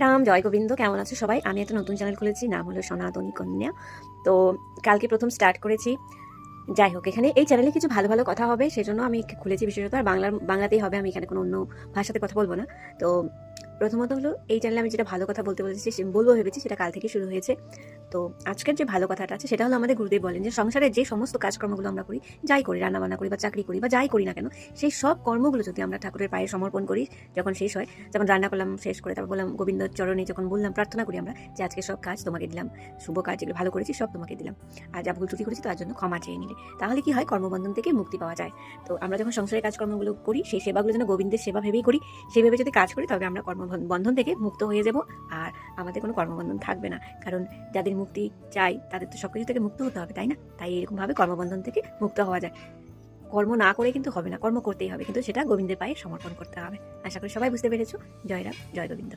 রাম জয় গোবিন্দ। কেমন আছো সবাই? আমি একটা নতুন চ্যানেল খুলেছি, নাম হলো সনাতনী কন্যা। তো কালকে প্রথম স্টার্ট করেছি। যাই হোক, এখানে এই চ্যানেলে কিছু ভালো ভালো কথা হবে, সেজন্য আমি খুলেছি। বিশেষত আর বাংলাতেই হবে, আমি এখানে কোনো অন্য ভাষাতে কথা বলবো না। তো প্রথমত হলো, এই চ্যানেলে আমি যেটা ভালো কথা বলবো ভেবেছি, সেটা কাল থেকে শুরু হয়েছে। তো আজকের যে ভালো কথাটা আছে, সেটা হলো, আমাদের গুরুদেব বলেন যে সংসারে যে সমস্ত কাজকর্মগুলো আমরা করি, যাই করি, রান্নাবান্না করি বা চাকরি করি বা যাই করি না কেন, সেই সব কর্মগুলো যদি আমরা ঠাকুরের পায়ে সমর্পণ করি, যখন শেষ হয়, যেমন রান্না করলাম, শেষ করে তারপর বললাম গোবিন্দ চরণে, যখন বললাম, প্রার্থনা করি আমরা যে আজকে সব কাজ তোমাকে দিলাম, শুভ কাজ যেগুলো ভালো করেছি সব তোমাকে দিলাম, আর যা ভুল ত্রুটি করেছি তার জন্য ক্ষমা চেয়ে নিলে, তাহলে কি হয়, কর্মবন্ধন থেকে মুক্তি পাওয়া যায়। তো আমরা যখন সংসারের কাজকর্মগুলো করি, সেই সেবাগুলো যেন গোবিন্দের সেবা ভেবেই করি, সেভাবে যদি কাজ করি, তবে আমরা কর্মবন্ধন থেকে মুক্ত হয়ে যাব, আর আমাদের কোনো কর্মবন্ধন থাকবে না। কারণ যাদের মুক্তি চাই, তাদের তো সবকিছু থেকে মুক্ত হতে হবে, তাই না? তাই এরকমভাবে কর্মবন্ধন থেকে মুক্ত হওয়া যায়। কর্ম না করে কিন্তু হবে না, কর্ম করতেই হবে, কিন্তু সেটা গোবিন্দের পায়ে সমর্পণ করতে হবে। আশা করি সবাই বুঝতে পেরেছো। জয় রাম, জয় গোবিন্দ।